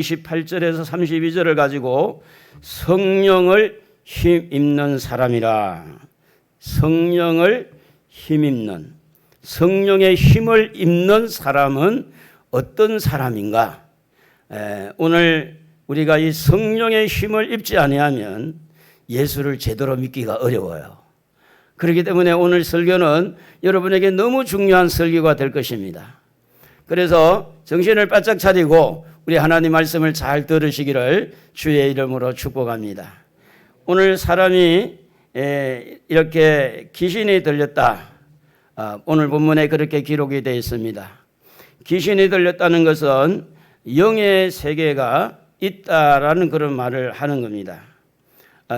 28절에서 32절을 가지고 성령을 힘입는 사람이라. 성령을 힘입는, 성령의 힘을 입는 사람은 어떤 사람인가? 오늘 우리가 이 성령의 힘을 입지 아니하면 예수를 제대로 믿기가 어려워요. 그렇기 때문에 오늘 설교는 여러분에게 너무 중요한 설교가 될 것입니다. 그래서 정신을 바짝 차리고 우리 하나님 말씀을 잘 들으시기를 주의 이름으로 축복합니다. 오늘 사람이 이렇게 귀신이 들렸다. 오늘 본문에 그렇게 기록이 되어 있습니다. 귀신이 들렸다는 것은 영의 세계가 있다라는 그런 말을 하는 겁니다.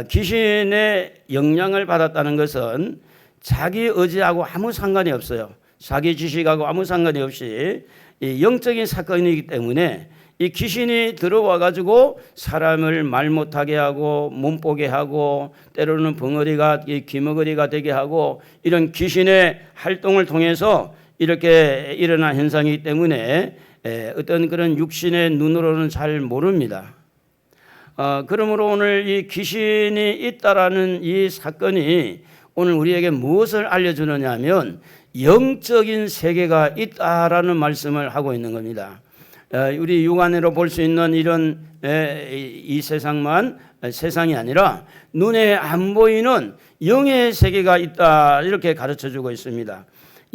귀신의 영향을 받았다는 것은 자기 의지하고 아무 상관이 없어요. 자기 지식하고 아무 상관이 없이 영적인 사건이기 때문에 이 귀신이 들어와 가지고 사람을 말 못하게 하고 몸보게 하고 때로는 벙어리가 귀머거리가 되게 하고 이런 귀신의 활동을 통해서 이렇게 일어난 현상이기 때문에 어떤 그런 육신의 눈으로는 잘 모릅니다. 그러므로 오늘 이 귀신이 있다라는 이 사건이 오늘 우리에게 무엇을 알려주느냐 하면 영적인 세계가 있다라는 말씀을 하고 있는 겁니다. 우리 육안으로 볼 수 있는 이런 이 세상만 세상이 아니라 눈에 안 보이는 영의 세계가 있다 이렇게 가르쳐주고 있습니다.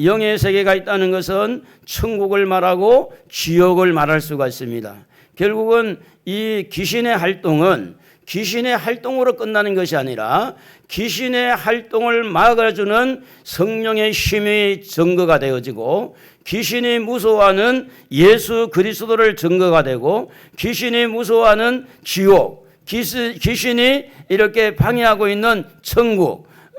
영의 세계가 있다는 것은 천국을 말하고 지옥을 말할 수가 있습니다. 결국은 이 귀신의 활동은 귀신의 활동으로 끝나는 것이 아니라 귀신의 활동을 막아주는 성령의 힘이 증거가 되어지고 귀신이 무서워하는 예수 그리스도를 증거가 되고 귀신이 무서워하는 지옥, 귀신이 이렇게 방해하고 있는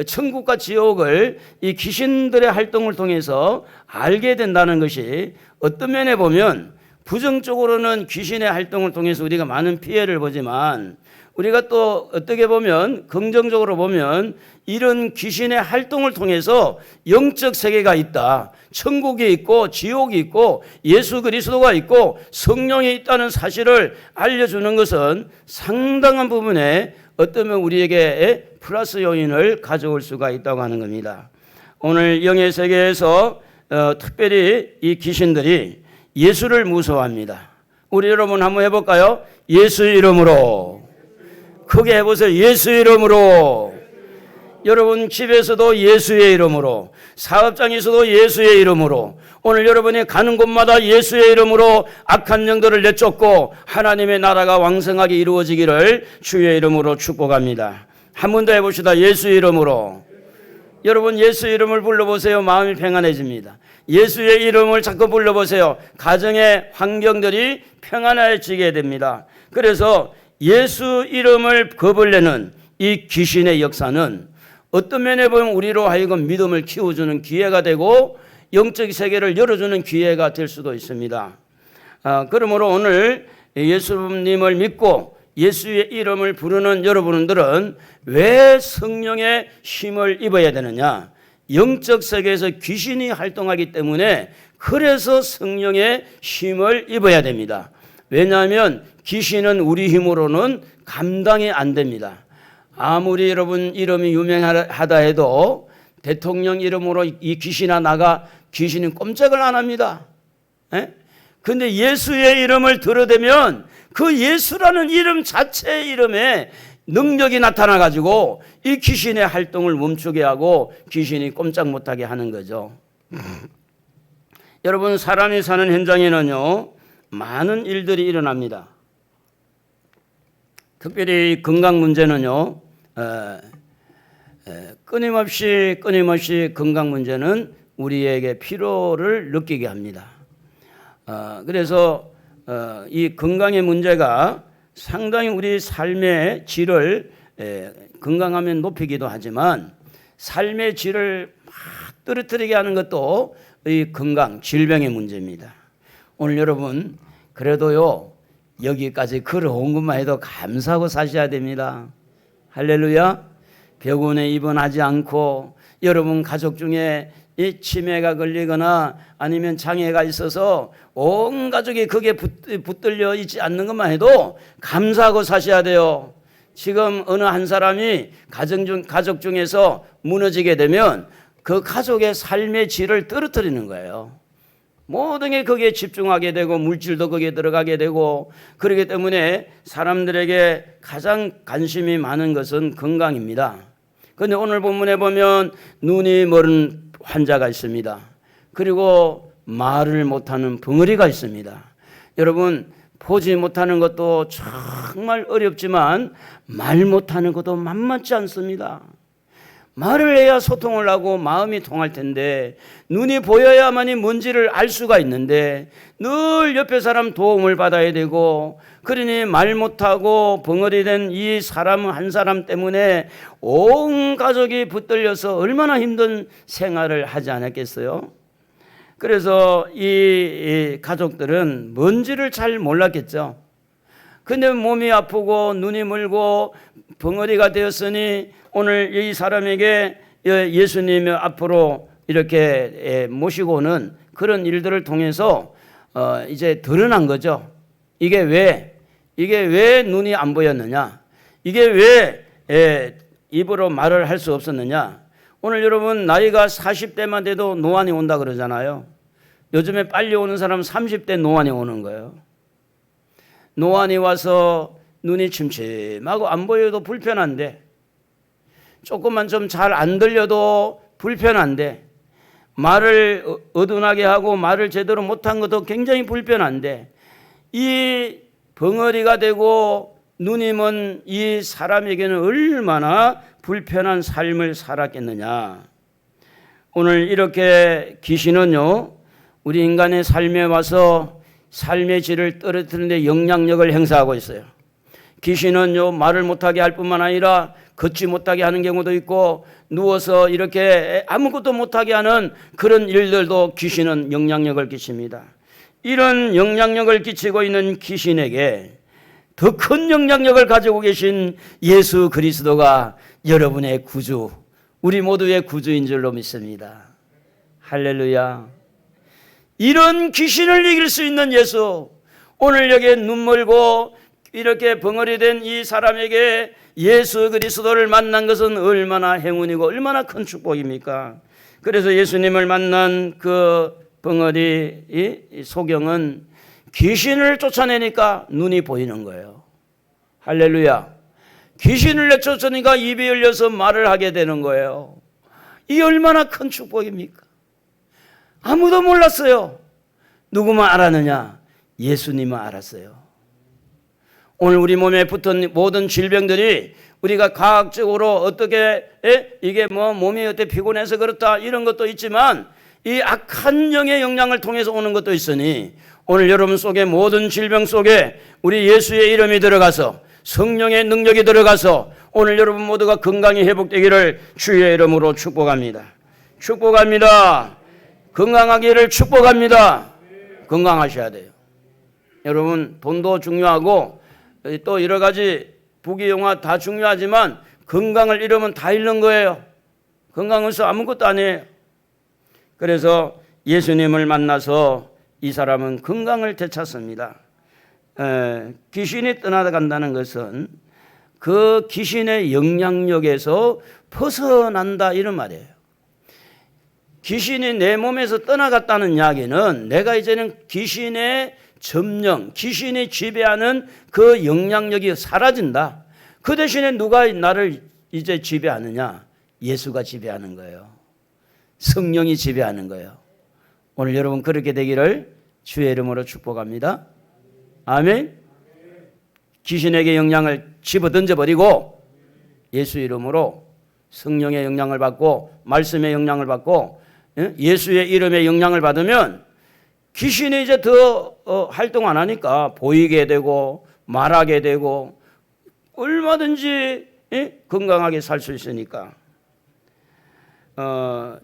천국과 지옥을 이 귀신들의 활동을 통해서 알게 된다는 것이 어떤 면에 보면 부정적으로는 귀신의 활동을 통해서 우리가 많은 피해를 보지만 우리가 또 어떻게 보면 긍정적으로 보면 이런 귀신의 활동을 통해서 영적 세계가 있다. 천국이 있고 지옥이 있고 예수 그리스도가 있고 성령이 있다는 사실을 알려주는 것은 상당한 부분에 어쩌면 우리에게 플러스 요인을 가져올 수가 있다고 하는 겁니다. 오늘 영의 세계에서 특별히 이 귀신들이 예수를 무서워합니다. 우리 여러분 한번 해볼까요? 예수 이름으로. 크게 해보세요. 예수 이름으로. 여러분 집에서도 예수의 이름으로, 사업장에서도 예수의 이름으로, 오늘 여러분이 가는 곳마다 예수의 이름으로 악한 영들을 내쫓고 하나님의 나라가 왕성하게 이루어지기를 주의 이름으로 축복합니다. 한 번 더 해봅시다. 예수 이름으로. 여러분 예수 이름을 불러보세요. 마음이 평안해집니다. 예수의 이름을 자꾸 불러보세요. 가정의 환경들이 평안해지게 됩니다. 그래서 예수 이름을 겁을 내는 이 귀신의 역사는 어떤 면에 보면 우리로 하여금 믿음을 키워주는 기회가 되고 영적 세계를 열어주는 기회가 될 수도 있습니다. 그러므로 오늘 예수님을 믿고 예수의 이름을 부르는 여러분들은 왜 성령의 힘을 입어야 되느냐? 영적 세계에서 귀신이 활동하기 때문에 그래서 성령의 힘을 입어야 됩니다. 왜냐하면 귀신은 우리 힘으로는 감당이 안 됩니다. 아무리 여러분 이름이 유명하다 해도 대통령 이름으로 이 귀신아 나가 귀신은 꼼짝을 안 합니다. 그런데 예수의 이름을 들어대면 그 예수라는 이름 자체의 이름에 능력이 나타나가지고 이 귀신의 활동을 멈추게 하고 귀신이 꼼짝 못하게 하는 거죠. 여러분 사람이 사는 현장에는요 많은 일들이 일어납니다. 특별히 건강 문제는요 끊임없이 건강 문제는 우리에게 피로를 느끼게 합니다. 그래서 이 건강의 문제가 상당히 우리 삶의 질을 건강하면 높이기도 하지만 삶의 질을 막 떨어뜨리게 하는 것도 이 건강, 질병의 문제입니다. 오늘 여러분 그래도요 여기까지 걸어온 것만 해도 감사하고 사셔야 됩니다. 할렐루야. 병원에 입원하지 않고 여러분 가족 중에 이 치매가 걸리거나 아니면 장애가 있어서 온 가족이 거기에 붙들려 있지 않는 것만 해도 감사하고 사셔야 돼요. 지금 어느 한 사람이 가족 중에서 무너지게 되면 그 가족의 삶의 질을 떨어뜨리는 거예요. 모든 게 거기에 집중하게 되고 물질도 거기에 들어가게 되고, 그렇기 때문에 사람들에게 가장 관심이 많은 것은 건강입니다. 그런데 오늘 본문에 보면 눈이 멀은 환자가 있습니다. 그리고 말을 못하는 벙어리가 있습니다. 여러분, 보지 못하는 것도 정말 어렵지만 말 못하는 것도 만만치 않습니다. 말을 해야 소통을 하고 마음이 통할 텐데, 눈이 보여야만이 뭔지를 알 수가 있는데 늘 옆에 사람 도움을 받아야 되고, 그러니 말 못하고 벙어리 된 이 사람 한 사람 때문에 온 가족이 붙들려서 얼마나 힘든 생활을 하지 않았겠어요? 그래서 이 가족들은 뭔지를 잘 몰랐겠죠. 근데 몸이 아프고 눈이 멀고 벙어리가 되었으니 오늘 이 사람에게 예수님 앞으로 이렇게 모시고 오는 그런 일들을 통해서 이제 드러난 거죠. 이게 왜 눈이 안 보였느냐? 이게 왜 입으로 말을 할 수 없었느냐? 오늘 여러분 나이가 40대만 돼도 노안이 온다 그러잖아요. 요즘에 빨리 오는 사람은 30대 노안이 오는 거예요. 노안이 와서 눈이 침침하고 안 보여도 불편한데, 조금만 좀 잘 안 들려도 불편한데, 말을 어둔하게 하고 말을 제대로 못한 것도 굉장히 불편한데, 이 벙어리가 되고 눈이 먼 이 사람에게는 얼마나 불편한 삶을 살았겠느냐. 오늘 이렇게 귀신은요, 우리 인간의 삶에 와서 삶의 질을 떨어뜨리는 데 영향력을 행사하고 있어요. 귀신은요, 말을 못하게 할 뿐만 아니라 걷지 못하게 하는 경우도 있고, 누워서 이렇게 아무것도 못하게 하는 그런 일들도 귀신은 영향력을 끼칩니다. 이런 영향력을 끼치고 있는 귀신에게 더 큰 영향력을 가지고 계신 예수 그리스도가 여러분의 구주, 우리 모두의 구주인 줄로 믿습니다. 할렐루야. 이런 귀신을 이길 수 있는 예수, 오늘 여기에 눈멀고 이렇게 벙어리 된 이 사람에게 예수 그리스도를 만난 것은 얼마나 행운이고 얼마나 큰 축복입니까? 그래서 예수님을 만난 그 벙어리 이 소경은 귀신을 쫓아내니까 눈이 보이는 거예요. 할렐루야. 귀신을 내쫓으니까 입이 열려서 말을 하게 되는 거예요. 이 얼마나 큰 축복입니까? 아무도 몰랐어요. 누구만 알았느냐? 예수님만 알았어요. 오늘 우리 몸에 붙은 모든 질병들이 우리가 과학적으로 어떻게 이게 몸이 어때 피곤해서 그렇다 이런 것도 있지만, 이 악한 영의 영향을 통해서 오는 것도 있으니, 오늘 여러분 속에 모든 질병 속에 우리 예수의 이름이 들어가서 성령의 능력이 들어가서 오늘 여러분 모두가 건강이 회복되기를 주의 이름으로 축복합니다. 축복합니다. 건강하기를 축복합니다. 건강하셔야 돼요. 여러분, 돈도 중요하고 또 여러 가지 부귀영화 다 중요하지만 건강을 잃으면 다 잃는 거예요. 건강은 아무것도 아니에요. 그래서 예수님을 만나서 이 사람은 건강을 되찾습니다. 귀신이 떠나간다는 것은 그 귀신의 영향력에서 벗어난다 이런 말이에요. 귀신이 내 몸에서 떠나갔다는 이야기는 내가 이제는 귀신의 점령, 귀신이 지배하는 그 영향력이 사라진다. 그 대신에 누가 나를 이제 지배하느냐? 예수가 지배하는 거예요. 성령이 지배하는 거예요. 오늘 여러분 그렇게 되기를 주의 이름으로 축복합니다. 아멘. 귀신에게 영향을 집어 던져버리고 예수 이름으로 성령의 영향을 받고 말씀의 영향을 받고 예수의 이름의 영향을 받으면 귀신이 이제 더 활동 안 하니까 보이게 되고 말하게 되고 얼마든지 건강하게 살 수 있으니까.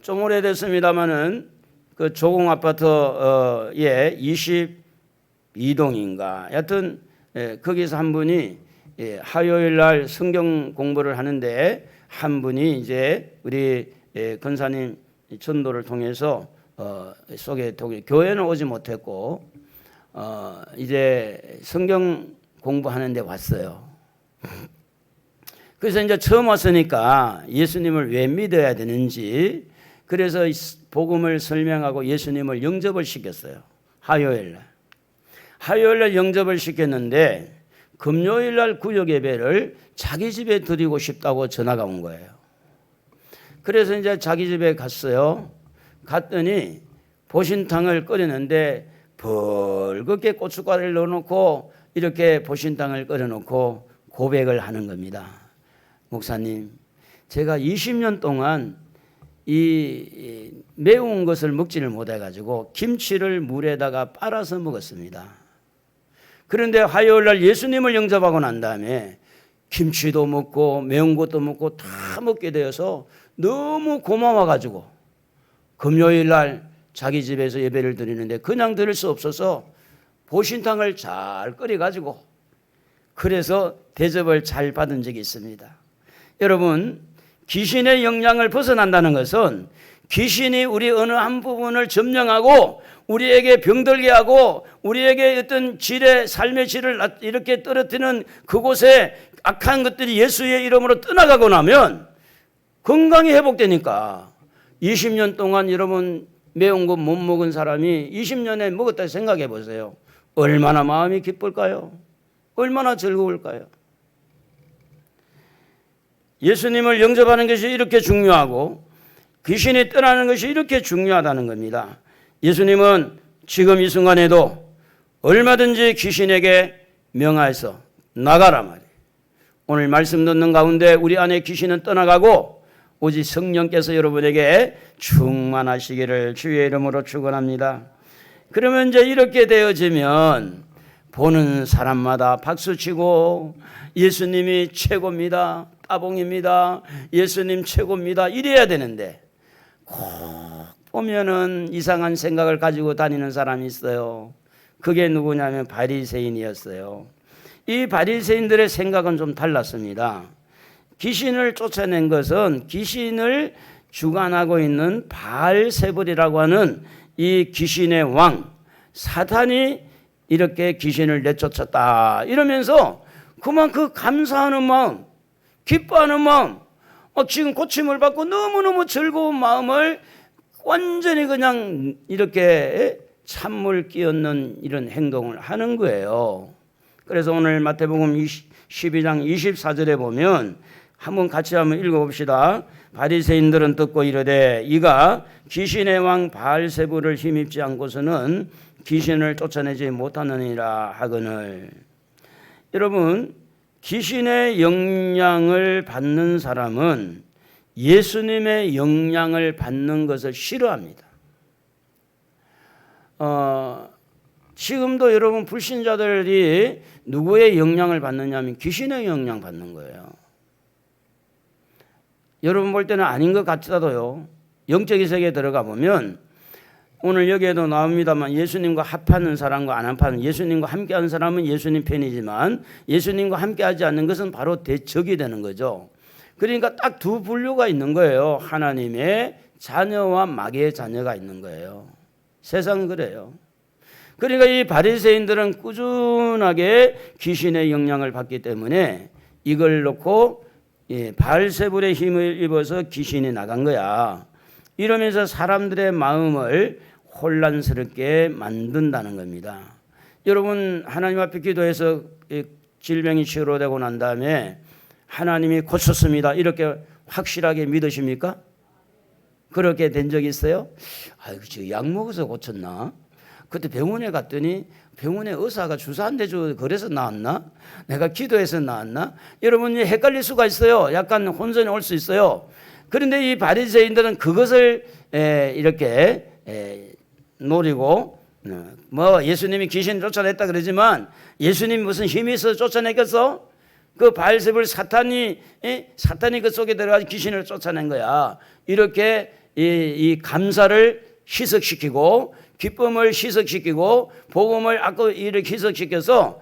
좀 오래됐습니다마는 그 조공 아파트에 22동인가 여하튼 거기서 한 분이 화요일 날 성경 공부를 하는데 한 분이 이제 우리 권사님 전도를 통해서 속에 교회는 오지 못했고 이제 성경 공부하는 데 왔어요. 그래서 이제 처음 왔으니까 예수님을 왜 믿어야 되는지 그래서 복음을 설명하고 예수님을 영접을 시켰어요. 화요일날 영접을 시켰는데 금요일날 구역 예배를 자기 집에 드리고 싶다고 전화가 온 거예요. 그래서 이제 자기 집에 갔어요. 갔더니 보신탕을 끓이는데 벌겋게 고춧가루를 넣어놓고 이렇게 보신탕을 끓여놓고 고백을 하는 겁니다. 목사님, 제가 20년 동안 이 매운 것을 먹지를 못해가지고 김치를 물에다가 빨아서 먹었습니다. 그런데 화요일날 예수님을 영접하고 난 다음에 김치도 먹고 매운 것도 먹고 다 먹게 되어서 너무 고마워가지고 금요일날 자기 집에서 예배를 드리는데 그냥 드릴 수 없어서 보신탕을 잘 끓여가지고 그래서 대접을 잘 받은 적이 있습니다. 여러분, 귀신의 영향을 벗어난다는 것은 귀신이 우리 어느 한 부분을 점령하고 우리에게 병들게 하고 우리에게 어떤 삶의 질을 이렇게 떨어뜨리는 그곳에 악한 것들이 예수의 이름으로 떠나가고 나면 건강이 회복되니까 20년 동안 여러분 매운 거 못 먹은 사람이 20년에 먹었다 생각해 보세요. 얼마나 마음이 기쁠까요? 얼마나 즐거울까요? 예수님을 영접하는 것이 이렇게 중요하고 귀신이 떠나는 것이 이렇게 중요하다는 겁니다. 예수님은 지금 이 순간에도 얼마든지 귀신에게 명하여서 나가라 말이에요. 오늘 말씀 듣는 가운데 우리 안에 귀신은 떠나가고 오직 성령께서 여러분에게 충만하시기를 주의 이름으로 축원합니다. 그러면 이제 이렇게 되어지면 보는 사람마다 박수치고 예수님이 최고입니다. 따봉입니다. 예수님 최고입니다. 이래야 되는데 꼭 보면은 이상한 생각을 가지고 다니는 사람이 있어요. 그게 누구냐면 바리새인이었어요. 이 바리새인들의 생각은 좀 달랐습니다. 귀신을 쫓아낸 것은 귀신을 주관하고 있는 바알세불이라고 하는 이 귀신의 왕 사탄이 이렇게 귀신을 내쫓았다 이러면서 그만큼 감사하는 마음, 기뻐하는 마음, 지금 고침을 받고 너무너무 즐거운 마음을 완전히 그냥 이렇게 찬물 끼얹는 이런 행동을 하는 거예요. 그래서 오늘 마태복음 12장 24절에 보면 한번 같이 한번 읽어봅시다. 바리새인들은 듣고 이르되 이가 귀신의 왕 바알세불을 힘입지 않고서는 귀신을 쫓아내지 못하느니라 하거늘. 여러분, 귀신의 영향을 받는 사람은 예수님의 영향을 받는 것을 싫어합니다. 지금도 여러분 불신자들이 누구의 영향을 받느냐면 귀신의 영향 받는 거예요. 여러분 볼 때는 아닌 것 같아도요. 영적인 세계에 들어가 보면 오늘 여기에도 나옵니다만 예수님과 합하는 사람과 안 합하는 예수님과 함께하는 사람은 예수님 편이지만 예수님과 함께하지 않는 것은 바로 대적이 되는 거죠. 그러니까 딱 두 분류가 있는 거예요. 하나님의 자녀와 마귀의 자녀가 있는 거예요. 세상은 그래요. 그러니까 이 바리새인들은 꾸준하게 귀신의 영향을 받기 때문에 이걸 놓고 바알세불의 힘을 입어서 귀신이 나간 거야. 이러면서 사람들의 마음을 혼란스럽게 만든다는 겁니다. 여러분 하나님 앞에 기도해서 질병이 치료되고 난 다음에 하나님이 고쳤습니다. 이렇게 확실하게 믿으십니까? 그렇게 된 적이 있어요? 아이고, 약 먹어서 고쳤나? 그때 병원에 갔더니 병원에 의사가 주사 한 대 주고 그래서 나았나? 내가 기도해서 나았나? 여러분이 헷갈릴 수가 있어요. 약간 혼선이 올 수 있어요. 그런데 이 바리새인들은 그것을 이렇게 노리고 뭐 예수님이 귀신 쫓아냈다 그러지만 예수님이 무슨 힘이 있어서 쫓아냈겠어? 그 바알세불 사탄이 그 속에 들어가서 귀신을 쫓아낸 거야. 이렇게 이 감사를 희석시키고 기쁨을 희석시키고 복음을 이렇게 희석시켜서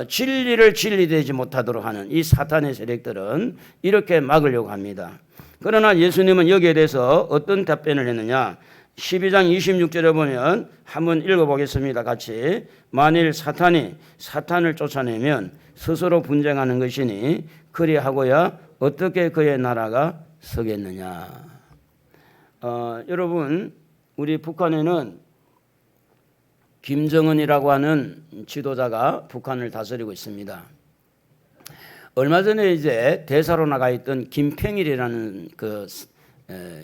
진리를 진리되지 못하도록 하는 이 사탄의 세력들은 이렇게 막으려고 합니다. 그러나 예수님은 여기에 대해서 어떤 답변을 했느냐? 12장 26절에 보면 한번 읽어보겠습니다. 같이. 만일 사탄이 사탄을 쫓아내면 스스로 분쟁하는 것이니 그리하고야 어떻게 그의 나라가 서겠느냐. 여러분, 우리 북한에는 김정은이라고 하는 지도자가 북한을 다스리고 있습니다. 얼마 전에 이제 대사로 나가 있던 김평일이라는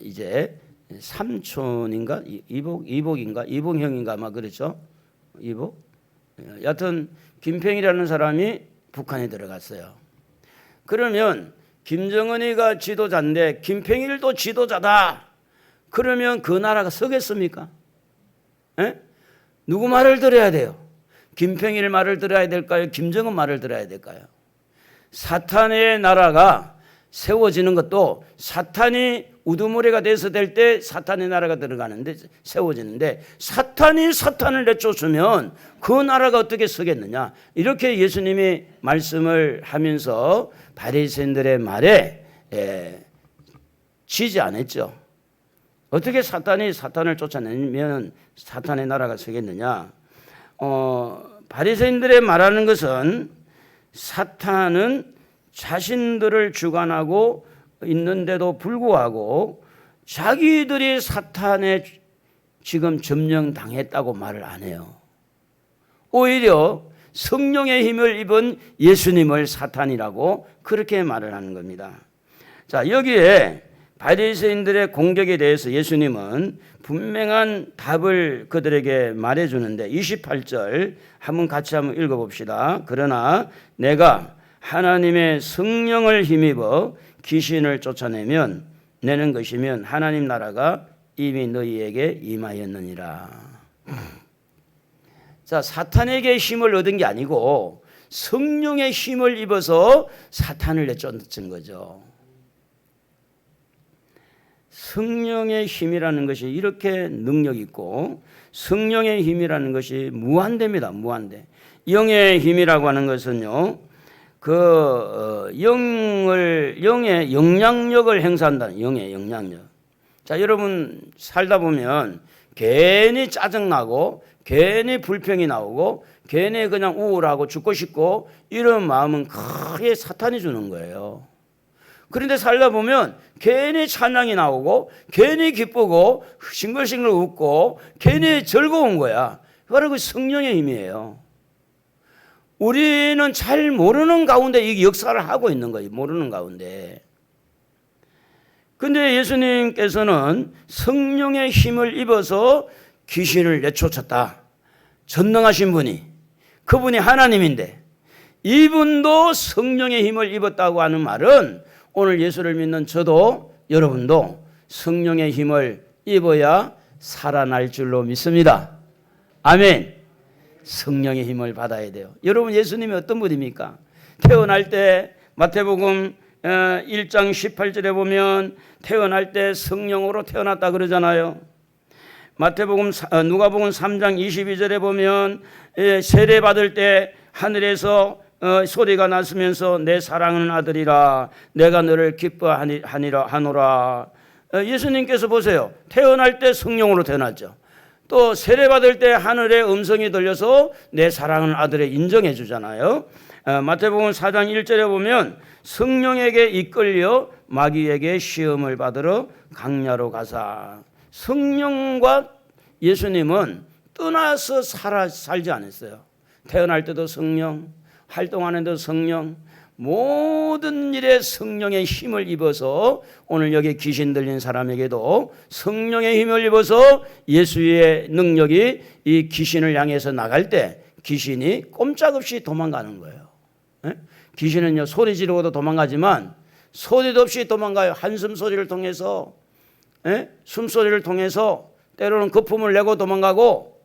이제 삼촌인가 이복인가 이봉형인가 아마 그렇죠. 이복. 여하튼 김평일이라는 사람이 북한에 들어갔어요. 그러면 김정은이가 지도자인데 김평일도 지도자다. 그러면 그 나라가 서겠습니까? 에? 누구 말을 들어야 돼요? 김평일 말을 들어야 될까요? 김정은 말을 들어야 될까요? 사탄의 나라가 세워지는 것도 사탄이 우두머리가 돼서 될 때 사탄의 나라가 들어가는데 세워지는데 사탄이 사탄을 내쫓으면 그 나라가 어떻게 서겠느냐. 이렇게 예수님이 말씀을 하면서 바리새인들의 말에 지지 않았죠. 어떻게 사탄이 사탄을 쫓아내면 사탄의 나라가 서겠느냐. 바리새인들의 말하는 것은 사탄은 자신들을 주관하고 있는데도 불구하고 자기들이 사탄에 지금 점령당했다고 말을 안 해요. 오히려 성령의 힘을 입은 예수님을 사탄이라고 그렇게 말을 하는 겁니다. 자, 여기에 바리새인들의 공격에 대해서 예수님은 분명한 답을 그들에게 말해주는데 28절 한번 같이 한번 읽어봅시다. 그러나 내가 하나님의 성령을 힘입어 귀신을 쫓아내면 내는 것이면 하나님 나라가 이미 너희에게 임하였느니라. 자, 사탄에게 힘을 얻은 게 아니고 성령의 힘을 입어서 사탄을 내쫓은 거죠. 성령의 힘이라는 것이 이렇게 능력 있고 성령의 힘이라는 것이 무한대입니다. 무한대. 영의 힘이라고 하는 것은요, 영의 영향력을 행사한다는 영의 영향력. 자, 여러분 살다 보면 괜히 짜증나고 괜히 불평이 나오고 괜히 그냥 우울하고 죽고 싶고 이런 마음은 크게 사탄이 주는 거예요. 그런데 살다 보면 괜히 찬양이 나오고 괜히 기쁘고 싱글싱글 웃고 괜히 즐거운 거야. 바로 그 성령의 힘이에요. 우리는 잘 모르는 가운데 이 역사를 하고 있는 거예요. 모르는 가운데. 근데 예수님께서는 성령의 힘을 입어서 귀신을 내쫓았다. 전능하신 분이, 그분이 하나님인데 이분도 성령의 힘을 입었다고 하는 말은 오늘 예수를 믿는 저도 여러분도 성령의 힘을 입어야 살아날 줄로 믿습니다. 아멘. 성령의 힘을 받아야 돼요. 여러분, 예수님이 어떤 분입니까? 태어날 때 마태복음 1장 18절에 보면 태어날 때 성령으로 태어났다 그러잖아요. 누가복음 3장 22절에 보면 세례 받을 때 하늘에서 소리가 났으면서 내 사랑하는 아들이라 내가 너를 기뻐하노라. 예수님께서 보세요. 태어날 때 성령으로 태어났죠. 또 세례 받을 때 하늘의 음성이 들려서 내 사랑하는 아들을 인정해 주잖아요. 마태복음 4장 1절에 보면 성령에게 이끌려 마귀에게 시험을 받으러 강야로 가사. 성령과 예수님은 떠나서 살지 않았어요. 태어날 때도 성령, 활동하는데도 성령, 모든 일에 성령의 힘을 입어서 오늘 여기 귀신 들린 사람에게도 성령의 힘을 입어서 예수의 능력이 이 귀신을 향해서 나갈 때 귀신이 꼼짝없이 도망가는 거예요. 귀신은요, 소리 지르고도 도망가지만 소리도 없이 도망가요. 한숨 소리를 통해서, 숨소리를 통해서 때로는 거품을 내고 도망가고,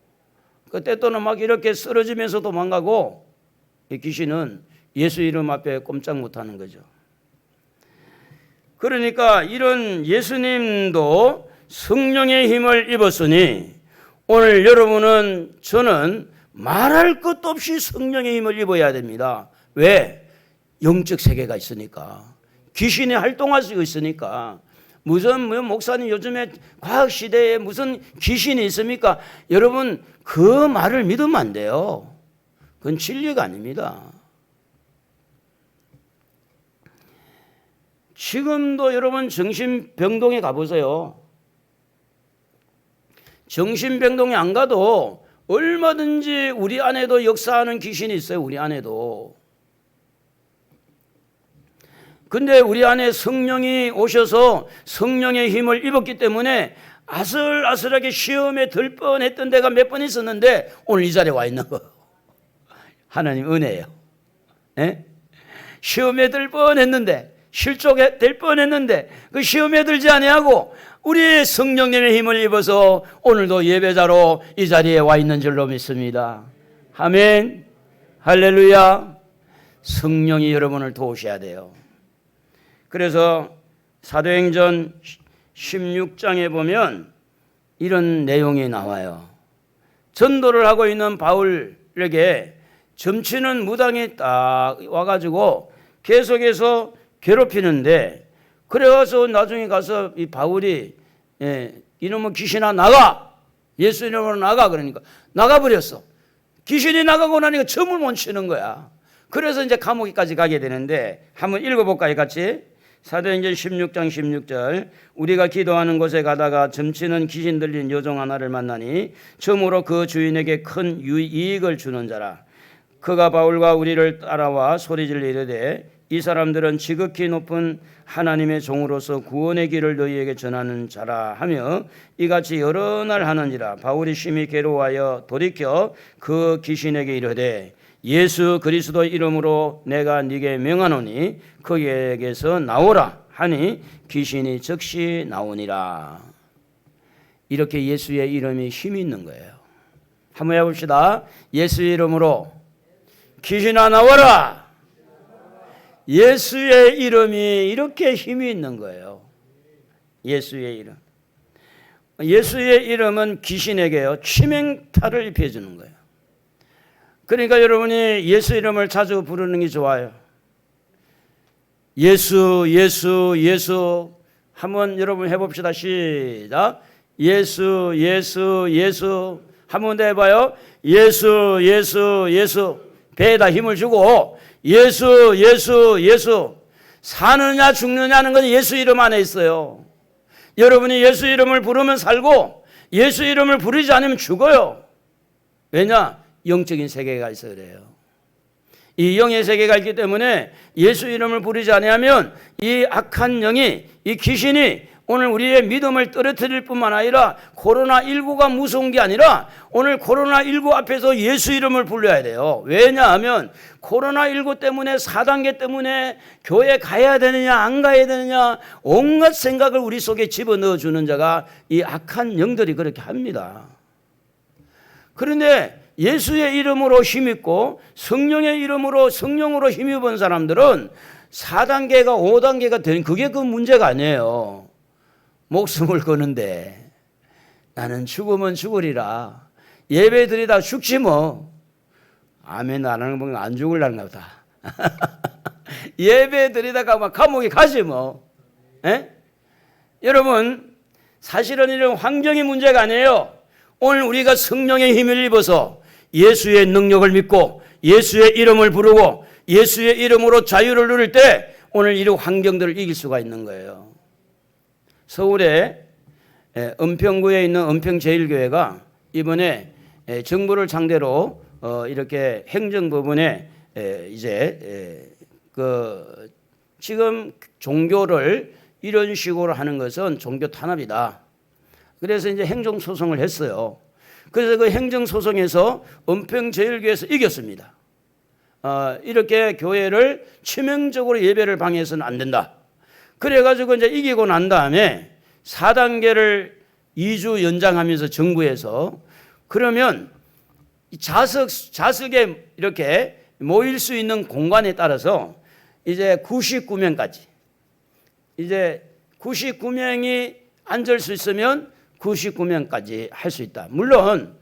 때또는 막 이렇게 쓰러지면서 도망가고, 이 귀신은 예수 이름 앞에 꼼짝 못하는 거죠. 그러니까 이런 예수님도 성령의 힘을 입었으니 오늘 여러분은, 저는 말할 것도 없이 성령의 힘을 입어야 됩니다. 왜? 영적 세계가 있으니까. 귀신이 활동할 수 있으니까. 무슨 목사님 요즘에 과학시대에 무슨 귀신이 있습니까? 여러분 그 말을 믿으면 안 돼요. 그건 진리가 아닙니다. 지금도 여러분 정신병동에 가보세요. 정신병동에 안 가도 얼마든지 우리 안에도 역사하는 귀신이 있어요. 우리 안에도. 근데 우리 안에 성령이 오셔서 성령의 힘을 입었기 때문에 아슬아슬하게 시험에 들 뻔했던 데가 몇 번 있었는데 오늘 이 자리에 와 있는 거 하나님 은혜예요. 에? 시험에 들 뻔했는데 실족에 될 뻔했는데 그 시험에 들지 아니하고 우리의 성령님의 힘을 입어서 오늘도 예배자로 이 자리에 와 있는 줄로 믿습니다. 아멘. 할렐루야. 성령이 여러분을 도우셔야 돼요. 그래서 사도행전 16장에 보면 이런 내용이 나와요. 전도를 하고 있는 바울에게 점치는 무당이 딱 와가지고 계속해서 괴롭히는데, 그래서 나중에 가서 이 바울이 이놈의 귀신아 나가, 예수 이름으로 나가, 그러니까 나가버렸어. 귀신이 나가고 나니까 점을 못 치는 거야. 그래서 이제 감옥에까지 가게 되는데 한번 읽어볼까요 같이? 사도행전 16장 16절. 우리가 기도하는 곳에 가다가 점치는 귀신 들린 여종 하나를 만나니 점으로 그 주인에게 큰 이익을 주는 자라. 그가 바울과 우리를 따라와 소리질러 이르되 이 사람들은 지극히 높은 하나님의 종으로서 구원의 길을 너희에게 전하는 자라 하며 이같이 여러 날 하는지라. 바울이 심히 괴로워하여 돌이켜 그 귀신에게 이르되 예수 그리스도 이름으로 내가 네게 명하노니 그에게서 나오라 하니 귀신이 즉시 나오니라. 이렇게 예수의 이름이 힘이 있는 거예요. 한번 해봅시다. 예수의 이름으로 귀신아 나와라. 예수의 이름이 이렇게 힘이 있는 거예요. 예수의 이름. 예수의 이름은 귀신에게요 치명타를 입혀주는 거예요. 그러니까 여러분이 예수 이름을 자주 부르는 게 좋아요. 예수, 예수, 예수. 한번 여러분 해봅시다. 시작. 예수, 예수, 예수. 한번 더 해봐요. 예수, 예수, 예수. 배에다 힘을 주고 예수, 예수, 예수. 사느냐 죽느냐는 건 예수 이름 안에 있어요. 여러분이 예수 이름을 부르면 살고 예수 이름을 부르지 않으면 죽어요. 왜냐? 영적인 세계가 있어서 그래요. 이 영의 세계가 있기 때문에 예수 이름을 부르지 않으면 이 악한 영이, 이 귀신이 오늘 우리의 믿음을 떨어뜨릴 뿐만 아니라 코로나19가 무서운 게 아니라 오늘 코로나19 앞에서 예수 이름을 불러야 돼요. 왜냐하면 코로나19 때문에 4단계 때문에 교회 가야 되느냐 안 가야 되느냐 온갖 생각을 우리 속에 집어넣어 주는 자가 이 악한 영들이 그렇게 합니다. 그런데 예수의 이름으로 힘입고 성령의 이름으로 성령으로 힘입은 사람들은 4단계가 5단계가 되는 그게 그 문제가 아니에요. 목숨을 거는데 나는 죽으면 죽으리라. 예배 드리다 죽지 뭐. 아멘 안 하는 건 안 죽으려나 보다. 예배 드리다가 막 감옥에 가지 뭐. 에? 여러분 사실은 이런 환경이 문제가 아니에요. 오늘 우리가 성령의 힘을 입어서 예수의 능력을 믿고 예수의 이름을 부르고 예수의 이름으로 자유를 누릴 때 오늘 이런 환경들을 이길 수가 있는 거예요. 서울에 은평구에 있는 은평제일교회가 이번에 정부를 상대로 이렇게 행정부분에 이제 그 지금 종교를 이런 식으로 하는 것은 종교 탄압이다. 그래서 이제 행정소송을 했어요. 그래서 그 행정소송에서 은평제일교회에서 이겼습니다. 이렇게 교회를 치명적으로 예배를 방해해서는 안 된다. 그래가지고 이제 이기고 난 다음에 4단계를 2주 연장하면서 정부에서 그러면 좌석에 이렇게 모일 수 있는 공간에 따라서 이제 99명까지 이제 99명이 앉을 수 있으면 99명까지 할 수 있다. 물론